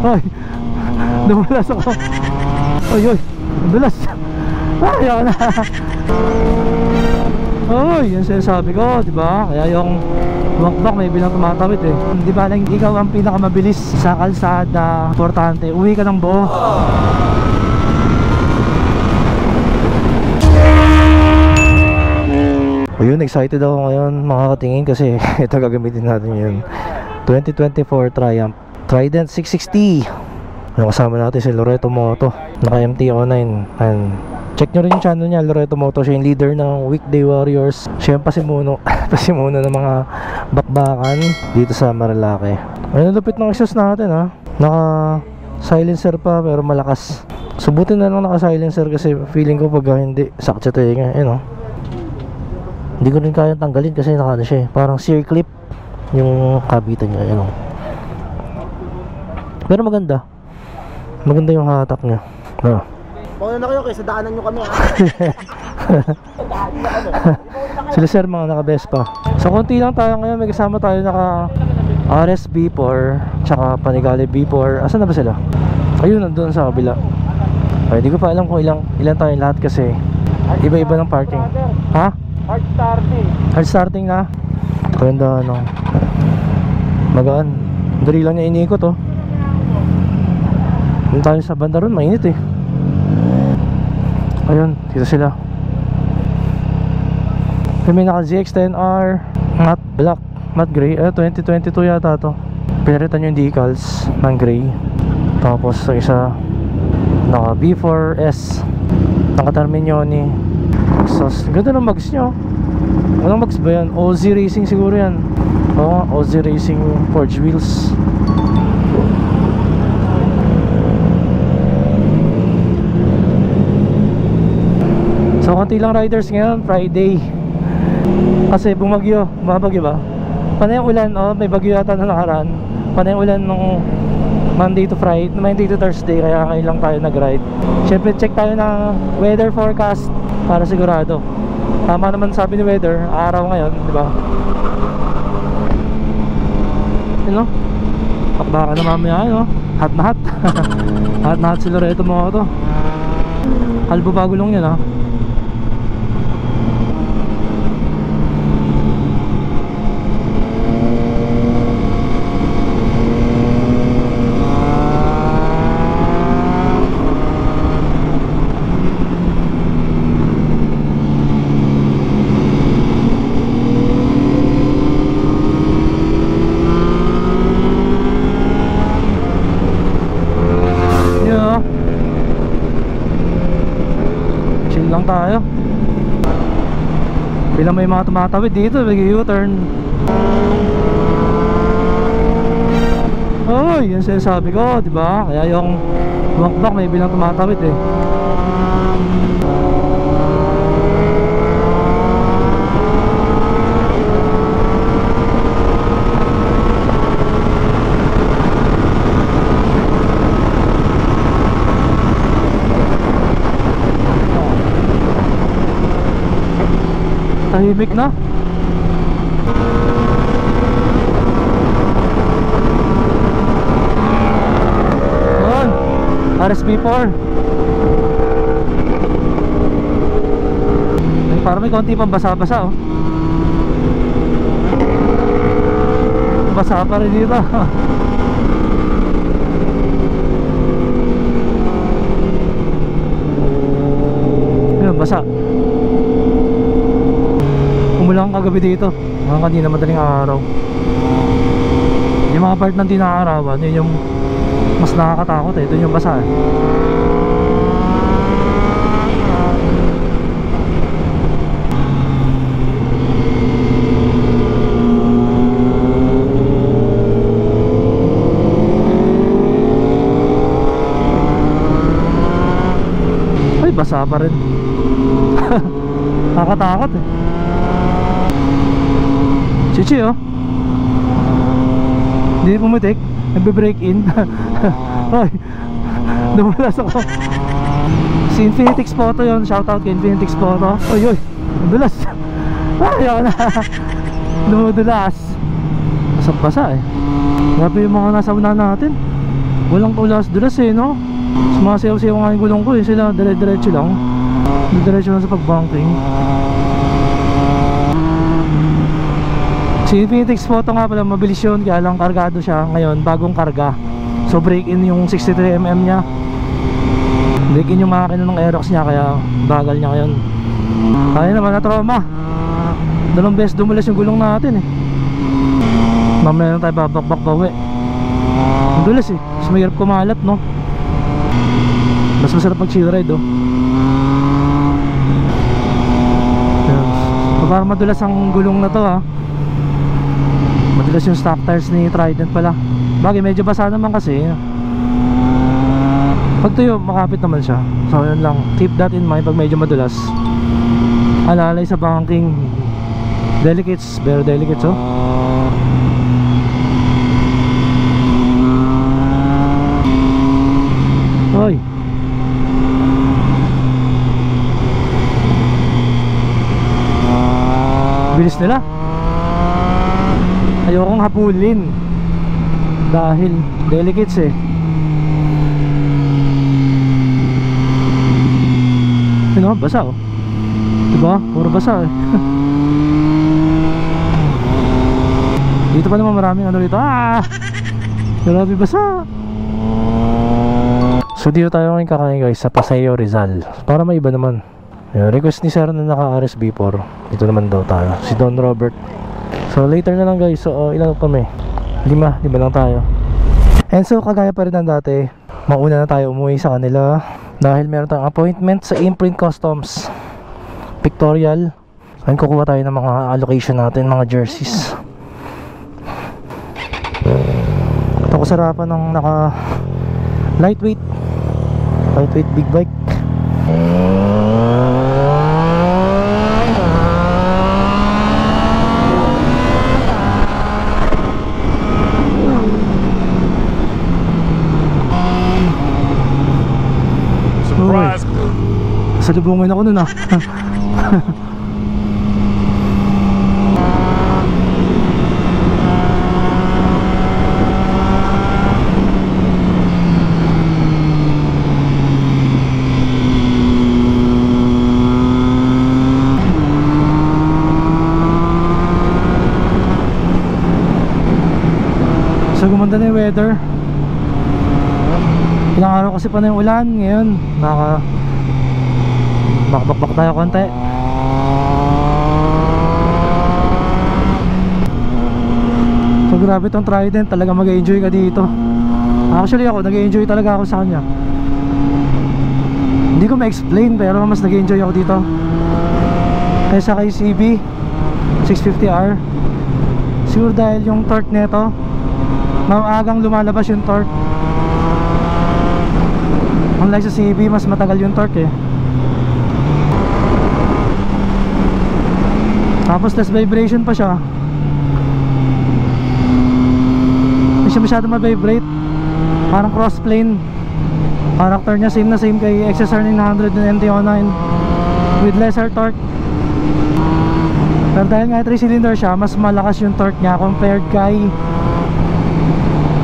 Ay, dumulas ako. Ay, ay, dulas. Ay, ako na. Ay, yan sinasabi ko, diba? Kaya yung walkback may bilang tumatawid eh. Di ba lang ikaw ang pinakamabilis sa kalsada, importante, uwi ka ng buo. Ayun, excited ako ngayon mga katingin kasi ito gagamitin natin yun. 2024 Triumph Trident 660. Yung kasama natin si Loreto Moto, naka MT-09. And check nyo rin yung channel niya, Loreto Moto. Siya yung leader ng Weekday Warriors. Siya yung pasimuno pasimuno ng mga bakbakan dito sa Marilake. Ayun, lupit ng exhaust natin ha. Naka silencer pa pero malakas. Subutin na lang naka silencer kasi feeling ko pag hindi sakit sa tenga. Ayun, hindi ko rin kaya tanggalin kasi naka ano siya eh. Parang sear clip yung kabitan niya. Ayun, pero maganda. Maganda yung hatak niya. Pauna na kayo kaysa daanan nyo kami ha. Sila sir mga naka-Vespa. So konti lang tayo ngayon. May kasama tayo naka RS B4 tsaka Panigale B4. Asan na ba sila? Ayun, nandun sa kabila. Ay, hindi ko pa alam kung ilan tayo lahat kasi iba-iba ng parking. Ha? Hard starting. Hard starting na. Ganda ano. Magaan. Dali lang niya iniikot oh. Doon tayo sa banda ron, mainit eh. Ayun, dito sila. May naka ZX-10R matte black, matte gray. 2022 yata to. Pinaritan yung decals ng gray. Tapos sa isa naka B4S, naka Terminioni exhaust. Ganda ng mags nyo. Anong mags ba yan? OZ Racing siguro yan. Oo, OZ Racing forged wheels. So konti lang riders ngayon, Friday. Kasi bumagyo, bumabagyo ba? Panay ang ulan, oh, may bagyo yata na nakaraan. Panay ang ulan nung Monday to Friday, Monday to Thursday, kaya ngayon lang tayo nag-ride. Siyempre check tayo ng weather forecast para sigurado. Tama naman sabi ni weather, araw ngayon, di ba? You know? Baka na mamaya, no? Hot na hot. Hot na hot si Loreto Moto. Kalbo bago lang yan, ha? Tayo bilang may mga tumatawid dito, may U-turn. Oh, yan sinasabi ko, diba? Kaya yung walkback may bilang tumatawid eh. Tahimik na. Ayan, RSB4. Ay, parang may konti pang basa-basa oh. Basa pa rin dito. Ayan, basa. Umulang kagabi dito, mga kanina madaling araw. Yung mga part ng tinaarawan, yun yung mas nakakatakot eh. Ito yung basa eh. Ay, basa pa rin. Nakakatakot eh. Chichi oh. Hindi pumitik, nagbe-break in. Ay, dumulas ako. Si Infinitix Photo yun, shoutout kay Infinitix Photo. Oy oy, dulas. Ay, ako na. Dumudulas. Basa-basa eh. Grabe yung mga nasa una natin. Walang tulas-dulas eh, no? Sumasayaw-sayaw nga yung gulong ko eh. Sila dire-diretso lang. Diretso lang sa pag-banking. Si Infinix Photo nga pala, mabilis yun. Kaya lang kargado siya ngayon, bagong karga. So break in yung 63mm niya. Break in yung makina ng Aerox niya, kaya bagal niya ngayon. Kaya naman na trauma. 2 beses dumulas yung gulong natin eh. Mamaya na tayo babakbak pa uwi. Ang dulas eh. Mas mahirap kumalat, no? Mas masarap pag chill ride, oh. So, parang madulas ang gulong na to, ha. Madulas yung stock tires ni Trident pala. Bagay, medyo basa naman kasi. Pag tuyo, makapit naman siya. So yun lang, keep that in mind pag medyo madulas. Alalay sa banking. Delicates, very delicates, oh. Hoy. Bilis nila. Ayokong hapulin dahil delicates eh. Ano, basa oh. Diba? Puro basa eh. Dito pa naman maraming ano dito. Grabe basa. So dito tayo ngayon kakain guys sa Paseo Rizal. Para may iba naman. Request ni Sir na naka-RSB4. Dito naman daw tayo. Si Don Robert. So later na lang guys. So ilan kami? 5 lang tayo. And so kagaya pa rin ng dati, mauna na tayo umuwi sa kanila dahil meron tayong appointment sa Imprint Customs Pictorial. Ayun, kukuha tayo ng mga allocation natin, mga jerseys. Ito ko sarapan ng naka lightweight big bike. Salubungin ako nun ah. So gumanda na yung weather. Ilang araw kasi pa na yung ulan. Ngayon bakbak tayo konti. So grabe tong Trident, talaga mag-enjoy ka dito. Actually ako, nag-enjoy talaga ako sa kanya. Hindi ko ma-explain pero mas nag-enjoy ako dito kaysa kay CB 650R. Sure dahil yung torque nito, maagang lumalabas yung torque. Unlike sa CB, mas matagal yung torque eh. Tapos less vibration pa siya. Hindi siya masyado ma-vibrate. Parang cross plane. Character niya same na same kay XSR 900 and MT-09 with lesser torque. Pero dahil nga 3 cylinder siya, mas malakas yung torque niya compared kay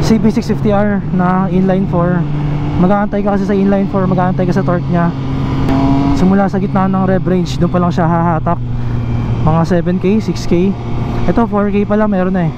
CB650R na inline 4. Mag-aantay ka kasi sa inline 4, mag-aantay ka sa torque niya. Simula sa gitna ng rev range, doon pa lang siya hahatak. Mga 7K, 6K. Ito 4K pala meron na eh.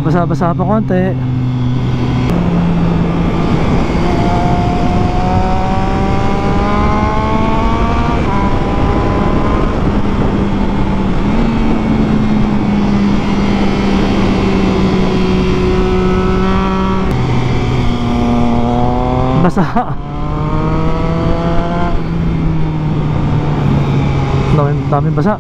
Basa-basa pa konti. Basa. Daming basa.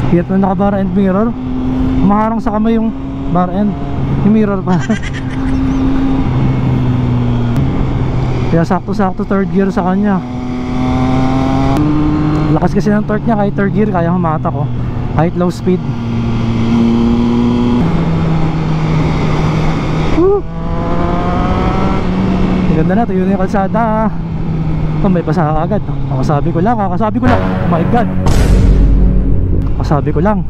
Hiyat na naka bar end mirror. Maharang sa kamay yung bar end, yung mirror pa. Kaya sakto-sakto third gear sa kanya. Lakas kasi ng torque niya, kahit third gear kaya humata ko kahit low speed. Woo! Ganda na, tuyo na yung kalsada. Oh, may basa ka agad. Kakasabi ko lang. Oh my god. Kakasabi ko lang.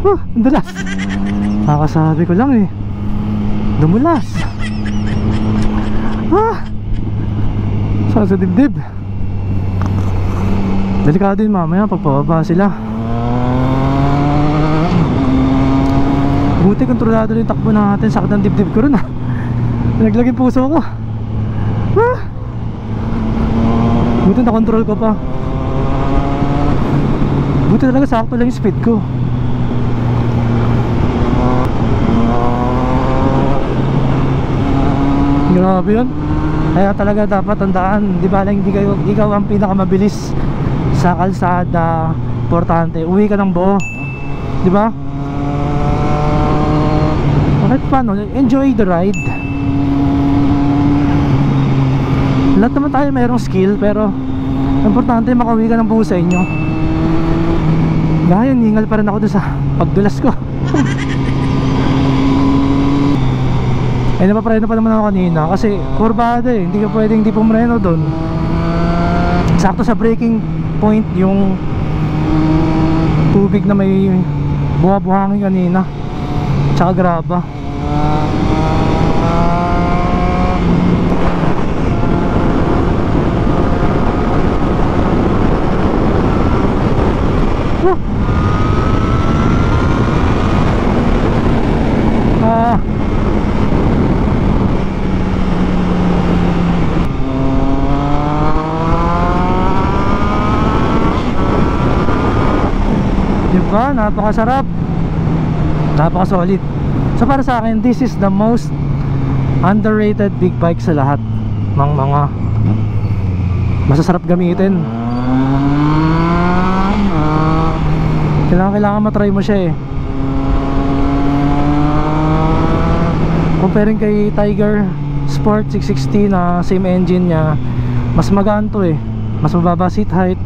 Ang dulas. Kakasabi ko lang eh. Dumulas. Saan sa dibdib. Delikado din mamaya pag pababa sila. Buti kontrolado rin yung takbo natin. Sakit ng dibdib ko rin ah. Naglag yung puso ko. Buti na control ko pa. Buti talaga sakto lang yung speed ko. Grabe yun. Kaya talaga dapat tandaan, di ba lang hindi ikaw ang pinakamabilis sa kalsada. Importante, uwi ka ng buo. Di ba? Kahit paano, enjoy the ride. Lahat naman tayo mayroong skill, pero importante makauwi ka ng buo sa inyo. Ngayon, hingal pa rin ako doon sa pagdulas ko. Ay napapreno pa naman ako kanina kasi kurbada eh, hindi ka pwedeng hindi pumreno doon. Sakto sa braking point yung tubig na may buha-buhangin kanina, tsaka graba. Diba? Napakasarap, napaka-solid. So para sa akin, this is the most underrated big bike sa lahat ng mga masasarap gamitin. Kailangan matry mo siya eh. Comparing kay Tiger Sport 660 na same engine nya, mas magaan to eh. Mas mababa seat height.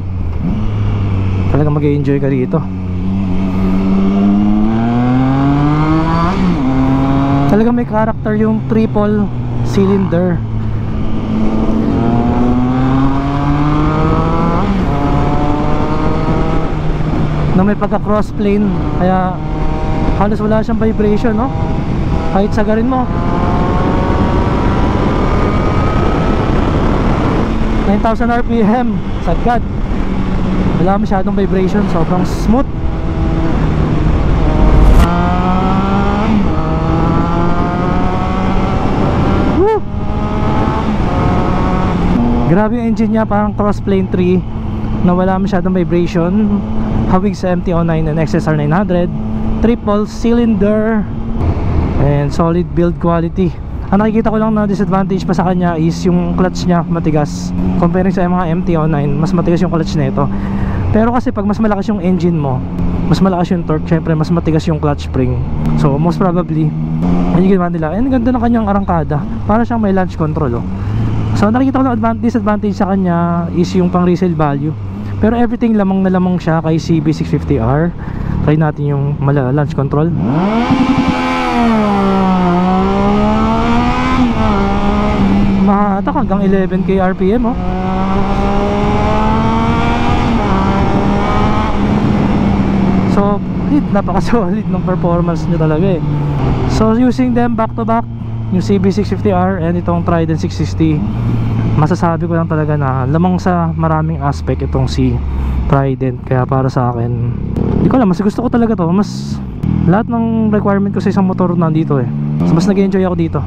Talagang mag-enjoy ka dito. Talagang may character yung triple cylinder. Na may pagka cross plane, kaya halos wala siyang vibration, no? Kahit sagarin mo. 9,000 RPM, sagad. Wala masyadong vibration, sobrang smooth. Grabe yung engine niya, parang Crossplane 3 na wala masyadong vibration. Hawig sa MT-09 and XSR 900, triple cylinder, and solid build quality. Ang nakikita ko lang na disadvantage pa sa kanya is yung clutch niya matigas. Comparing sa mga MT-09, mas matigas yung clutch nito. Pero kasi pag mas malakas yung engine mo, mas malakas yung torque, syempre mas matigas yung clutch spring. So most probably yun yung ginawa nila. And ganda ng kanyang arangkada, para siyang may launch control, oh. So nakikita ko ng disadvantage sa kanya is yung pang resale value. Pero everything lamang na lamang siya kay CB650R. Try natin yung launch control. Mahatak hanggang 11k RPM, oh. So napaka-solid ng performance niya talaga eh. So using them back to back, yung CB650R and itong Trident 660, masasabi ko lang talaga na lamang sa maraming aspect itong si Trident. Kaya para sa akin, hindi ko alam, mas gusto ko talaga to. Mas lahat ng requirement ko sa isang motor nandito eh. So mas nag-enjoy ako dito.